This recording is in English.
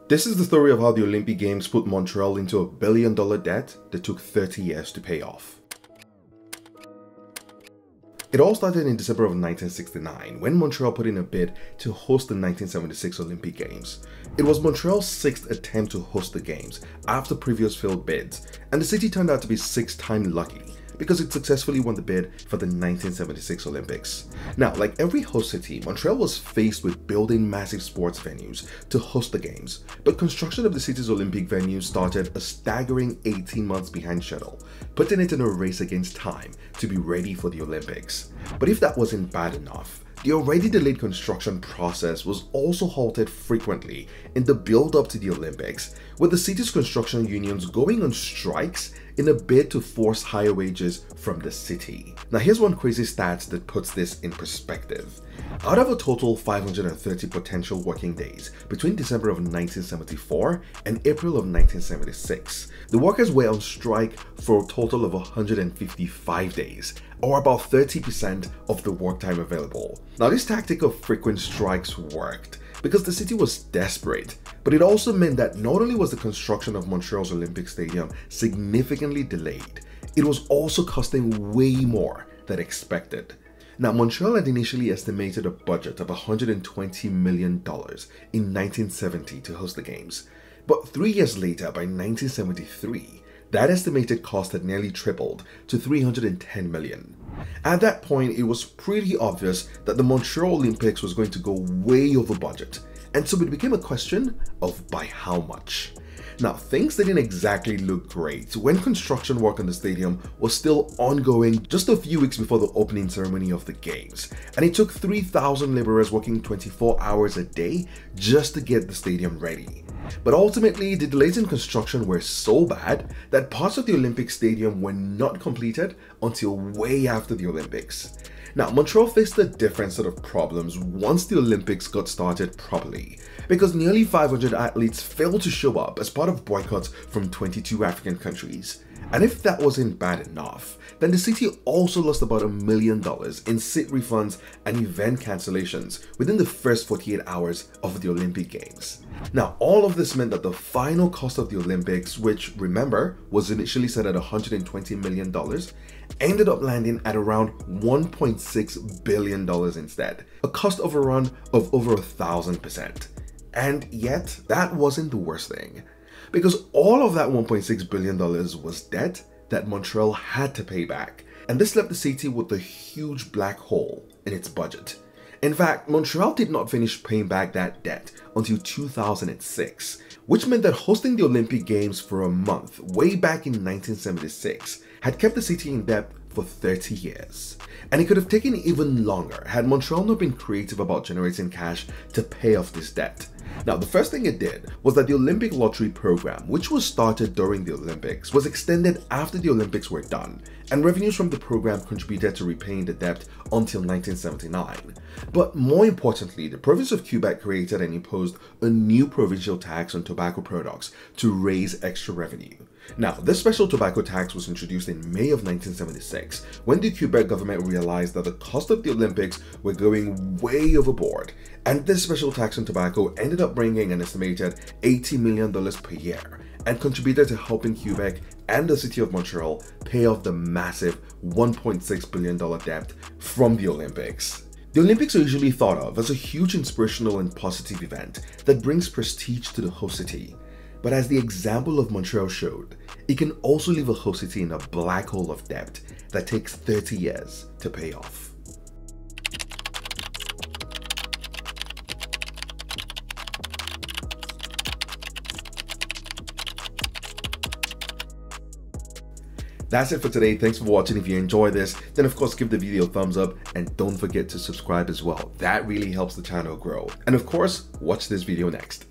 This is the story of how the Olympic Games put Montreal into $1 billion debt that took 30 years to pay off. It all started in December of 1969 when Montreal put in a bid to host the 1976 Olympic Games. It was Montreal's sixth attempt to host the Games after previous failed bids, and the city turned out to be six-time lucky because it successfully won the bid for the 1976 Olympics. Now, like every host city, Montreal was faced with building massive sports venues to host the Games, but construction of the city's Olympic venue started a staggering 18 months behind schedule, putting it in a race against time to be ready for the Olympics. But if that wasn't bad enough, the already delayed construction process was also halted frequently in the build-up to the Olympics, with the city's construction unions going on strikes in a bid to force higher wages from the city. Now here's one crazy stat that puts this in perspective. Out of a total 530 potential working days between December of 1974 and April of 1976, the workers were on strike for a total of 155 days, or about 30% of the work time available. Now this tactic of frequent strikes worked because the city was desperate, but it also meant that not only was the construction of Montreal's Olympic Stadium significantly delayed, it was also costing way more than expected. Now, Montreal had initially estimated a budget of $120 million in 1970 to host the Games, but 3 years later, by 1973, that estimated cost had nearly tripled to $310 million. At that point, it was pretty obvious that the Montreal Olympics was going to go way over budget, and so it became a question of by how much. Now, things didn't exactly look great when construction work on the stadium was still ongoing just a few weeks before the opening ceremony of the Games, and it took 3,000 laborers working 24 hours a day just to get the stadium ready. But ultimately, the delays in construction were so bad that parts of the Olympic Stadium were not completed until way after the Olympics. Now, Montreal faced a different set of problems once the Olympics got started properly, because nearly 500 athletes failed to show up as part of boycotts from 22 African countries. And if that wasn't bad enough, then the city also lost about $1 million in seat refunds and event cancellations within the first 48 hours of the Olympic Games. Now, all of this meant that the final cost of the Olympics, which, remember, was initially set at $120 million, ended up landing at around $1.6 billion instead, a cost overrun of over 1,000%. And yet, that wasn't the worst thing, because all of that $1.6 billion was debt that Montreal had to pay back, and this left the city with a huge black hole in its budget. In fact, Montreal did not finish paying back that debt until 2006, which meant that hosting the Olympic Games for a month way back in 1976 had kept the city in debt for 30 years. And it could have taken even longer had Montreal not been creative about generating cash to pay off this debt. Now, the first thing it did was that the Olympic lottery program, which was started during the Olympics, was extended after the Olympics were done, and revenues from the program contributed to repaying the debt until 1979. But more importantly, the province of Quebec created and imposed a new provincial tax on tobacco products to raise extra revenue. Now, this special tobacco tax was introduced in May of 1976 when the Quebec government realized that the cost of the Olympics were going way overboard, and this special tax on tobacco ended up bringing an estimated $80 million per year and contributed to helping Quebec and the city of Montreal pay off the massive $1.6 billion debt from the Olympics. The Olympics are usually thought of as a huge inspirational and positive event that brings prestige to the host city. But as the example of Montreal showed, it can also leave a host city in a black hole of debt that takes 30 years to pay off. That's it for today. Thanks for watching. If you enjoyed this, then of course give the video a thumbs up and don't forget to subscribe as well. That really helps the channel grow. And of course, watch this video next.